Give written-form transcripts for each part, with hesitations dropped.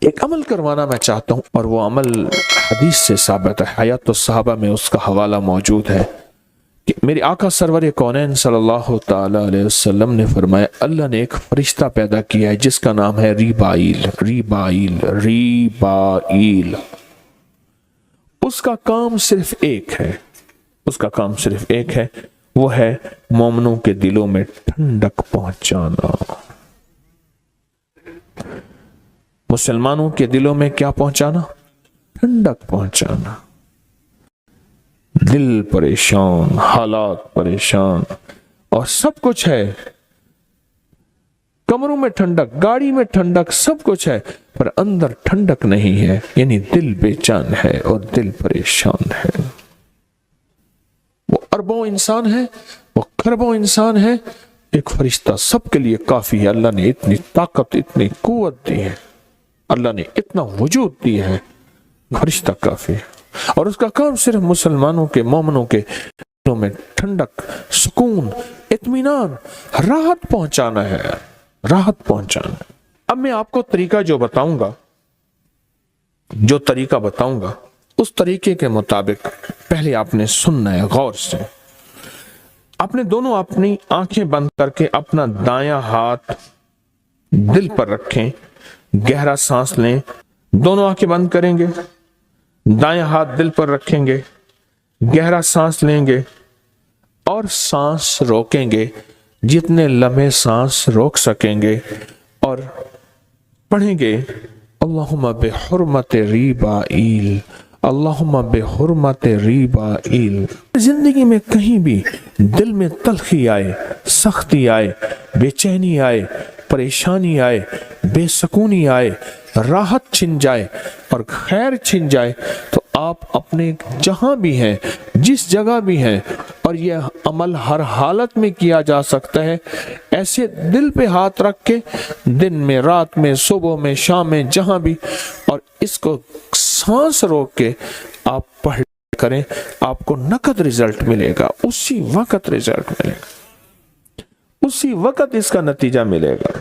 ایک عمل کروانا میں چاہتا ہوں، اور وہ عمل حدیث سے ثابت ہے، حیات الصحابہ میں اس کا حوالہ موجود ہے کہ میرے آقا سرور کونین صلی اللہ تعالی علیہ وسلم نے فرمایا اللہ نے ایک فرشتہ پیدا کیا ہے جس کا نام ہے ریبائیل۔ ریبائیل ریبائیل اس کا کام صرف ایک ہے، اس کا کام صرف ایک ہے، وہ ہے مومنوں کے دلوں میں ٹھنڈک پہنچانا۔ مسلمانوں کے دلوں میں کیا پہنچانا؟ ٹھنڈک پہنچانا۔ دل پریشان، حالات پریشان، اور سب کچھ ہے، کمروں میں ٹھنڈک، گاڑی میں ٹھنڈک، سب کچھ ہے، پر اندر ٹھنڈک نہیں ہے، یعنی دل بے چین ہے اور دل پریشان ہے۔ وہ اربوں انسان ہے، وہ کھربوں انسان ہے، ایک فرشتہ سب کے لیے کافی ہے۔ اللہ نے اتنی طاقت، اتنی قوت دی ہے، اللہ نے اتنا وجود دیا ہے، فرشتہ کافی ہے، اور اس کا کام صرف مسلمانوں کے، مومنوں کے دلوں میں ٹھنڈک، سکون، اطمینان، راحت پہنچانا ہے، راحت پہنچانا ہے۔ اب میں آپ کو طریقہ جو بتاؤں گا، جو طریقہ بتاؤں گا، اس طریقے کے مطابق پہلے آپ نے سننا ہے غور سے۔ آپ نے دونوں اپنی آنکھیں بند کر کے اپنا دایاں ہاتھ دل پر رکھیں، گہرا سانس لیں، دونوں آنکھیں بند کریں گے، دایاں ہاتھ دل پر رکھیں گے، گہرا سانس لیں گے اور سانس روکیں گے، جتنے لمحے سانس روک سکیں گے، اور پڑھیں گے اللہم بحرمت ریبائیل، اللہم بحرمت ریبائیل۔ زندگی میں کہیں بھی دل میں تلخی آئے، سختی آئے، بے چینی آئے، پریشانی آئے، بے سکونی آئے، راحت چھن جائے اور خیر چھن جائے، تو آپ اپنے جہاں بھی ہیں، جس جگہ بھی ہیں، اور یہ عمل ہر حالت میں کیا جا سکتا ہے، ایسے دل پہ ہاتھ رکھ کے دن میں، رات میں، صبح میں، شام میں، جہاں بھی، اور اس کو سانس روک کے آپ پڑھ کریں، آپ کو نقد رزلٹ ملے گا، اسی وقت رزلٹ ملے گا، اسی وقت اس کا نتیجہ ملے گا۔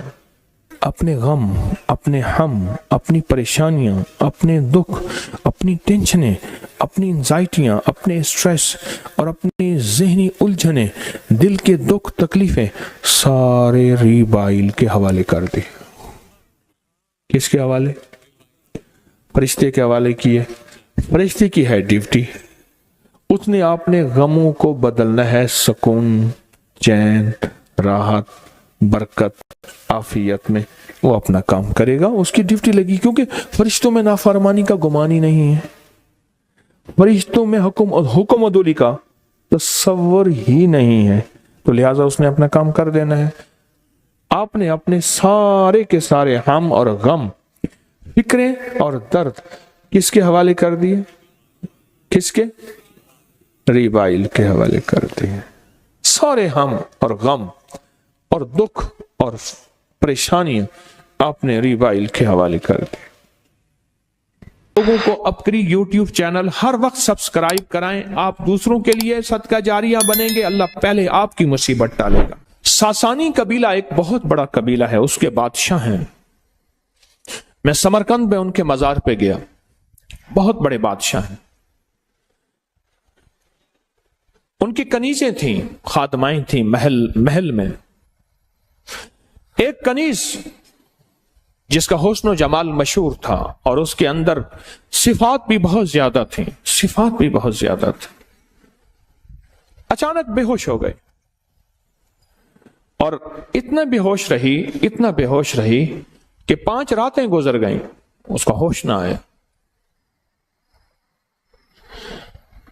اپنے غم، اپنے ہم، اپنی پریشانیاں، اپنے دکھ، اپنی ٹینشنیں، اپنی انزائٹیاں، اپنے سٹریس اور اپنی ذہنی الجھنیں، دل کے دکھ، تکلیفیں، سارے ریبائیل کے حوالے کر دی۔ کس کے حوالے؟ فرشتے کے حوالے کیے۔ فرشتے کی ہے ڈیوٹی، اس نے آپ نے غموں کو بدلنا ہے سکون، چین، راحت، برکت، عافیت میں، وہ اپنا کام کرے گا، اس کی ڈیوٹی لگی، کیونکہ فرشتوں میں نافرمانی کا گمان ہی نہیں ہے، فرشتوں میں حکم عدولی کا تصور ہی نہیں ہے، تو لہٰذا اس نے اپنا کام کر دینا ہے۔ آپ نے اپنے سارے کے سارے ہم اور غم، فکریں اور درد کس کے حوالے کر دیے؟ کس کے؟ ریبائیل کے حوالے کر دیے۔ سارے ہم اور غم اور دکھ اور پریشانیاں آپ نے ریبائیل کے حوالے کر دی۔ لوگوں کو اپکری یوٹیوب چینل ہر وقت سبسکرائب کرائیں، آپ دوسروں کے لیے صدقہ جاریہ بنیں گے، اللہ پہلے آپ کی مصیبت ٹالے گا۔ ساسانی قبیلہ ایک بہت بڑا قبیلہ ہے، اس کے بادشاہ ہیں۔ میں سمرقند میں ان کے مزار پہ گیا، بہت بڑے بادشاہ ہیں، ان کی کنیزیں تھیں، خادمائیں تھیں محل میں۔ ایک کنیز جس کا حسن و جمال مشہور تھا، اور اس کے اندر صفات بھی بہت زیادہ تھیں، صفات بھی بہت زیادہ تھیں، اچانک بے ہوش ہو گئے، اور اتنا بے ہوش رہی کہ 5 راتیں گزر گئیں، اس کا ہوش نہ آیا۔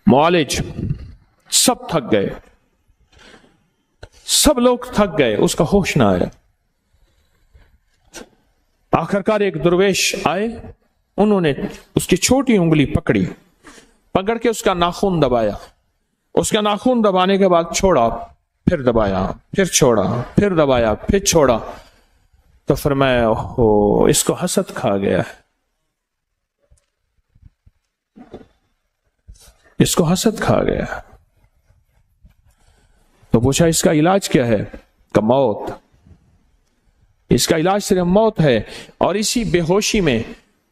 معالج سب تھک گئے، سب لوگ تھک گئے، اس کا ہوش نہ آیا۔ آخرکار ایک درویش آئے، انہوں نے اس کی چھوٹی انگلی پکڑ کے اس کا ناخن دبایا، اس کا ناخن دبانے کے بعد چھوڑا، پھر دبایا، پھر چھوڑا، پھر دبایا، پھر چھوڑا، تو فرمایا اوہ اس کو حسد کھا گیا ہے، اس کو حسد کھا گیا ہے۔ تو پوچھا اس کا علاج کیا ہے؟ کہ موت، اس کا علاج صرف موت ہے، اور اسی بے ہوشی میں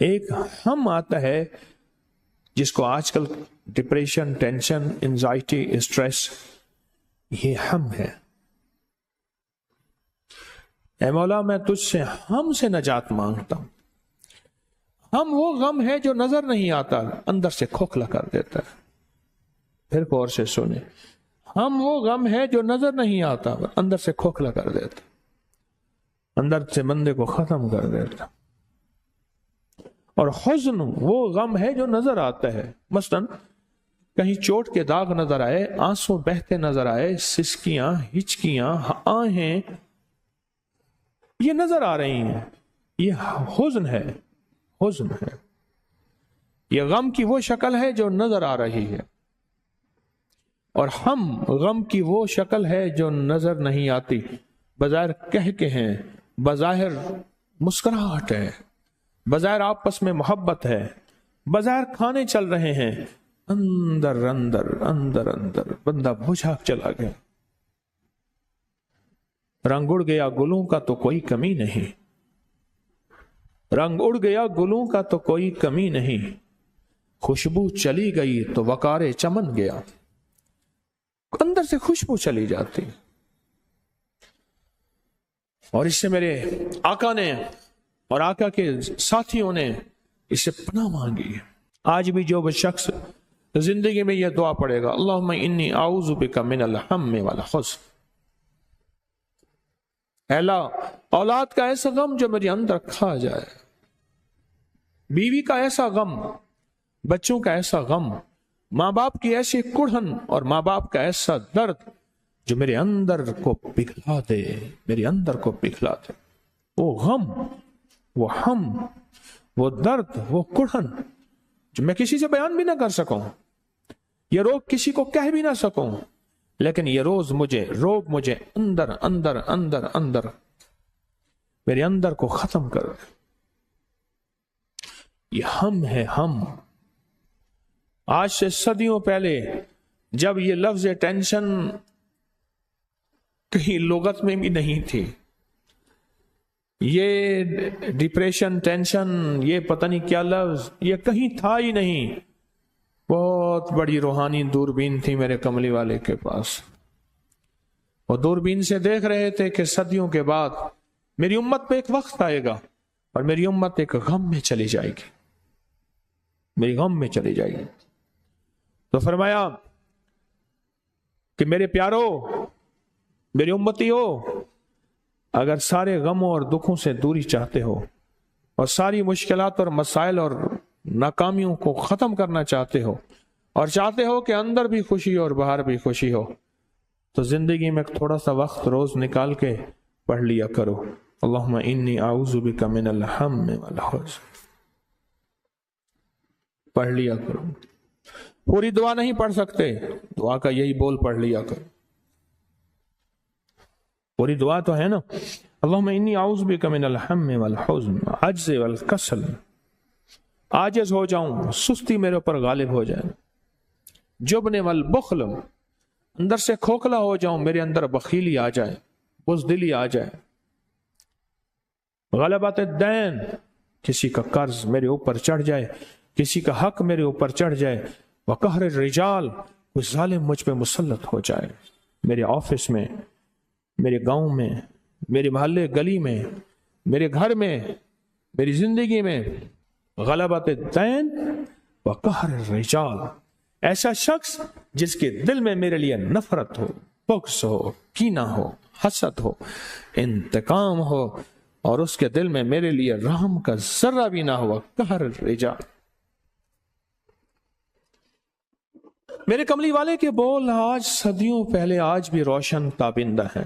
ایک ہم آتا ہے جس کو آج کل ڈپریشن، ٹینشن، انزائٹی، اسٹریس، یہ ہم ہے۔ اے مولا میں تجھ سے ہم سے نجات مانگتا ہوں۔ ہم وہ غم ہے جو نظر نہیں آتا، اندر سے کھوکھلا کر دیتا ہے۔ پھر غور سے سنیں، ہم وہ غم ہے جو نظر نہیں آتا، اندر سے کھوکھلا کر دیتا، اندر سے بندے کو ختم کر دیتا۔ اور حزن وہ غم ہے جو نظر آتا ہے، مثلا کہیں چوٹ کے داغ نظر آئے، آنسو بہتے نظر آئے، سسکیاں، ہچکیاں، آہیں یہ نظر آ رہی ہیں، یہ حزن ہے، حزن ہے۔ یہ غم کی وہ شکل ہے جو نظر آ رہی ہے، اور ہم غم کی وہ شکل ہے جو نظر نہیں آتی۔ بظاہر کہہ کے ہیں، بظاہر مسکراہٹ ہے، بظاہر آپس میں محبت ہے، بظاہر کھانے چل رہے ہیں، اندر اندر اندر اندر بندہ بجھاگ چلا گیا۔ رنگ اڑ گیا گلوں کا تو کوئی کمی نہیں، رنگ اڑ گیا گلوں کا تو کوئی کمی نہیں، خوشبو چلی گئی تو وقار چمن گیا۔ اندر سے خوشبو چلی جاتی، اور اس سے میرے آقا نے اور آقا کے ساتھیوں نے اس سے پناہ مانگی۔ آج بھی جو شخص زندگی میں یہ دعا پڑے گا، اللہم انی اعوذ بک من الہم والحزن، اے اللہ اولاد کا ایسا غم جو میرے اندر کھا جائے، بیوی کا ایسا غم، بچوں کا ایسا غم، ماں باپ کی ایسی کڑھن اور ماں باپ کا ایسا درد جو میرے اندر کو پگھلا دے، میرے اندر کو پگھلا دے۔ وہ غم، وہ ہم، وہ درد، وہ کڑھن جو میں کسی سے بیان بھی نہ کر سکوں، یہ روگ کسی کو کہہ بھی نہ سکوں، لیکن یہ روگ مجھے اندر اندر اندر اندر میرے اندر کو ختم کر دے۔ یہ ہم ہے، ہم۔ آج سے صدیوں پہلے جب یہ لفظ ٹینشن کہیں لغت میں بھی نہیں تھی، یہ ڈپریشن، ٹینشن، یہ پتہ نہیں کیا لفظ، یہ کہیں تھا ہی نہیں۔ بہت بڑی روحانی دوربین تھی میرے کملی والے کے پاس، وہ دوربین سے دیکھ رہے تھے کہ صدیوں کے بعد میری امت پہ ایک وقت آئے گا اور میری امت ایک غم میں چلی جائے گی، میری غم میں چلی جائے گی۔ تو فرمایا کہ میرے پیارو، میری امتی ہو، اگر سارے غموں اور دکھوں سے دوری چاہتے ہو اور ساری مشکلات اور مسائل اور ناکامیوں کو ختم کرنا چاہتے ہو اور چاہتے ہو کہ اندر بھی خوشی اور باہر بھی خوشی ہو، تو زندگی میں تھوڑا سا وقت روز نکال کے پڑھ لیا کرو، اللہم انی اعوذ بک من الہم والحزن، پڑھ لیا کرو۔ پوری دعا نہیں پڑھ سکتے، دعا کا یہی بول پڑھ لیا کرو۔ پوری دعا تو ہے نا، اللہم انی اعوذ بک من الہم والحزن عجز والکسل، عاجز ہو جاؤں، سستی میرے اوپر غالب ہو جائے، جبن والبخل، اندر سے کھوکھلا ہو جاؤں، میرے اندر بخیلی آ جائے، بزدلی آ جائے، غلبت الدین، کسی کا قرض میرے اوپر چڑھ جائے، کسی کا حق میرے اوپر چڑھ جائے، وقہر الرجال، کوئی ظالم مجھ پہ مسلط ہو جائے، میرے آفس میں، میرے گاؤں میں، میرے محلے گلی میں، میرے گھر میں، میری زندگی میں، غلبت الدین وقہر الرجال، ایسا شخص جس کے دل میں میرے لیے نفرت ہو، بغض ہو، کینہ ہو، حسد ہو، انتقام ہو، اور اس کے دل میں میرے لیے رحم کا ذرہ بھی نہ ہوا، قہر الرجال۔ میرے کملی والے کے بول آج صدیوں پہلے آج بھی روشن تابندہ ہیں،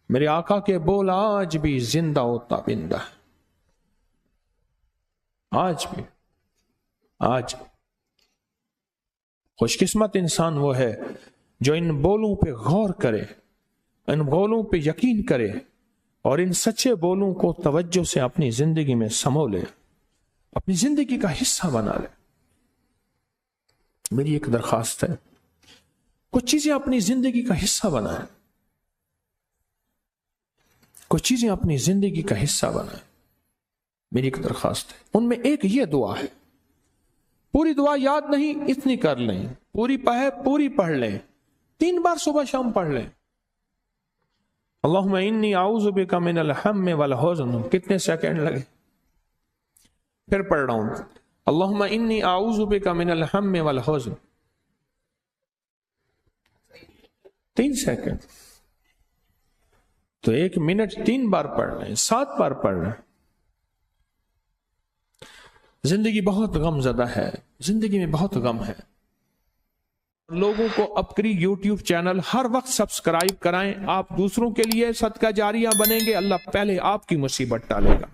میرے آقا کے بول آج بھی زندہ و تابندہ ہیں، آج بھی، آج خوش قسمت انسان وہ ہے جو ان بولوں پہ غور کرے، ان بولوں پہ یقین کرے اور ان سچے بولوں کو توجہ سے اپنی زندگی میں سمو لے، اپنی زندگی کا حصہ بنا لے۔ میری ایک درخواست ہے، کچھ چیزیں اپنی زندگی کا حصہ بنائیں، کچھ چیزیں اپنی زندگی کا حصہ بنائیں۔ میری ایک درخواست ہے، ان میں ایک یہ دعا ہے، پوری دعا یاد نہیں اتنی کر لیں، پوری پڑھ لیں، 3 بار صبح شام پڑھ لیں۔ اللہم انی اعوذ بک من الہم والحزن، کتنے سیکنڈ لگے؟ پھر پڑھ رہا ہوں، اللہم انی اعوذ بک من الہم والحزن، 3 سیکنڈ، تو 1 منٹ 3 بار پڑھ رہے ہیں، 7 بار پڑھ رہے ہیں۔ زندگی بہت غم زدہ ہے، زندگی میں بہت غم ہے۔ لوگوں کو اپنی یوٹیوب چینل ہر وقت سبسکرائب کرائیں، آپ دوسروں کے لیے صدقہ جاریہ بنیں گے، اللہ پہلے آپ کی مصیبت ٹالے گا۔